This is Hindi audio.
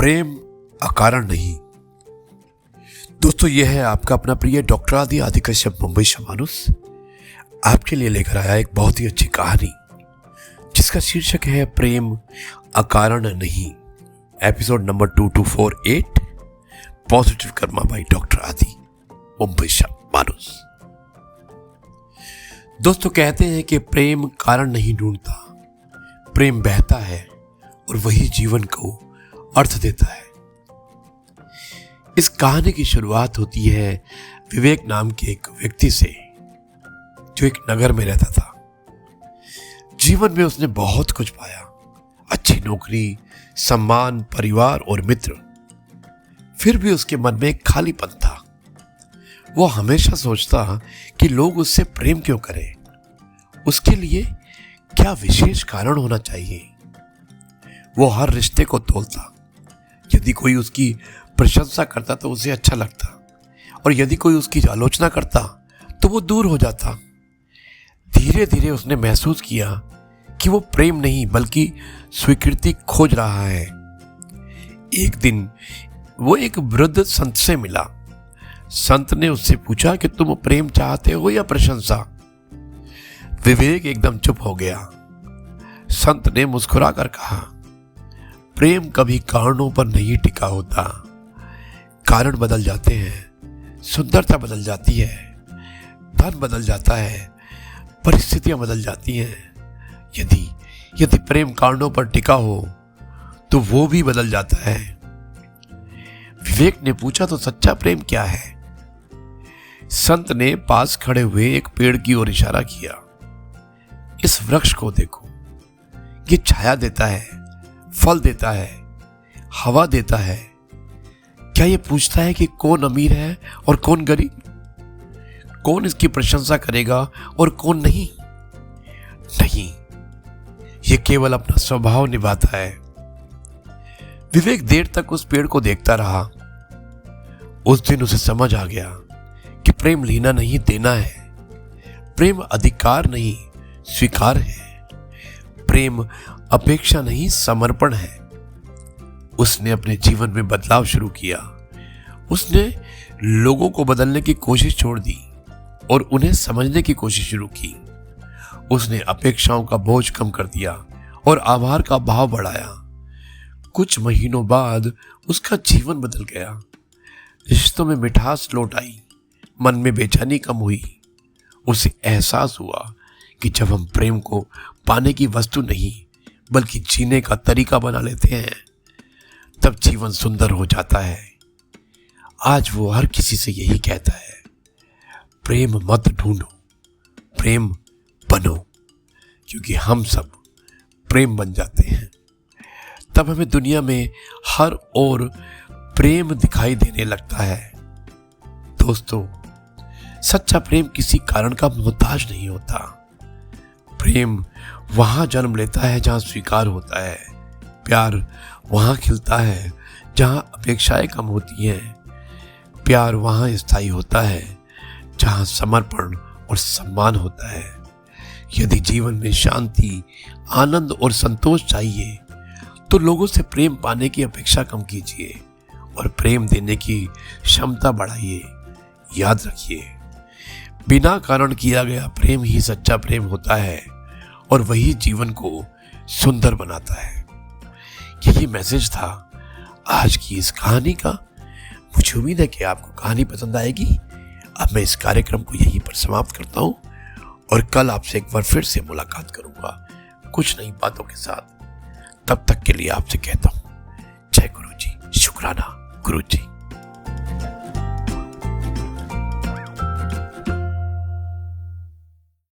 प्रेम अकारण नहीं। दोस्तों, यह है आपका अपना प्रिय डॉक्टर आदि कश्यप मुंबई से मानुस आपके लिए लेकर आया एक बहुत ही अच्छी कहानी जिसका शीर्षक है प्रेम अकारण नहीं। Episode number 2248, positive Karma by doctor आदि मुंबई से मानुस। दोस्तों, कहते हैं कि प्रेम कारण नहीं ढूंढता, प्रेम बहता है और वही जीवन को अर्थ देता है। इस कहानी की शुरुआत होती है विवेक नाम के एक व्यक्ति से जो एक नगर में रहता था। जीवन में उसने बहुत कुछ पाया, अच्छी नौकरी, सम्मान, परिवार और मित्र। फिर भी उसके मन में एक खालीपन था। वो हमेशा सोचता कि लोग उससे प्रेम क्यों करें, उसके लिए क्या विशेष कारण होना चाहिए। वो हर रिश्ते को तोलता। यदि कोई उसकी प्रशंसा करता तो उसे अच्छा लगता, और यदि कोई उसकी आलोचना करता तो वो दूर हो जाता। धीरे धीरे उसने महसूस किया कि वो प्रेम नहीं बल्कि स्वीकृति खोज रहा है। एक दिन वो एक वृद्ध संत से मिला। संत ने उससे पूछा कि तुम प्रेम चाहते हो या प्रशंसा। विवेक एकदम चुप हो गया। संत ने मुस्कुरा कर कहा, प्रेम कभी कारणों पर नहीं टिका होता। कारण बदल जाते हैं, सुंदरता बदल जाती है, धन बदल जाता है, परिस्थितियां बदल जाती हैं। यदि प्रेम कारणों पर टिका हो तो वो भी बदल जाता है। विवेक ने पूछा, तो सच्चा प्रेम क्या है? संत ने पास खड़े हुए एक पेड़ की ओर इशारा किया। इस वृक्ष को देखो, ये छाया देता है, फल देता है, हवा देता है। क्या ये पूछता है कि कौन अमीर है और कौन गरीब, कौन इसकी प्रशंसा करेगा और कौन नहीं? नहीं, ये केवल अपना स्वभाव निभाता है। विवेक देर तक उस पेड़ को देखता रहा। उस दिन उसे समझ आ गया कि प्रेम लेना नहीं, देना है। प्रेम अधिकार नहीं, स्वीकार है। प्रेम अपेक्षा नहीं, समर्पण है। उसने अपने जीवन में बदलाव शुरू किया। उसने लोगों को बदलने की कोशिश छोड़ दी और उन्हें समझने की कोशिश शुरू की। उसने अपेक्षाओं का बोझ कम कर दिया और आभार का भाव बढ़ाया। कुछ महीनों बाद उसका जीवन बदल गया। रिश्तों में मिठास लौट आई, मन में बेचैनी कम हुई। उसे एहसास हुआ कि जब हम प्रेम को पाने की वस्तु नहीं बल्कि जीने का तरीका बना लेते हैं तब जीवन सुंदर हो जाता है। आज वो हर किसी से यही कहता है, प्रेम मत ढूंढो, प्रेम बनो, क्योंकि हम सब प्रेम बन जाते हैं। तब हमें दुनिया में हर ओर प्रेम दिखाई देने लगता है। दोस्तों, सच्चा प्रेम किसी कारण का मोहताज नहीं होता। प्रेम वहां जन्म लेता है जहां स्वीकार होता है। प्यार वहां खिलता है जहां अपेक्षाएं कम होती हैं। प्यार वहां स्थायी होता है जहां समर्पण और सम्मान होता है। यदि जीवन में शांति, आनंद और संतोष चाहिए तो लोगों से प्रेम पाने की अपेक्षा कम कीजिए और प्रेम देने की क्षमता बढ़ाइए। याद रखिए, बिना कारण किया गया प्रेम ही सच्चा प्रेम होता है और वही जीवन को सुंदर बनाता है। यही मैसेज था आज की इस कहानी का। मुझे उम्मीद है कि आपको कहानी पसंद आएगी। अब मैं इस कार्यक्रम को यहीं पर समाप्त करता हूं और कल आपसे एक बार फिर से मुलाकात करूंगा कुछ नई बातों के साथ। तब तक के लिए आपसे कहता हूं, जय गुरु जी, शुक्राना गुरु जी।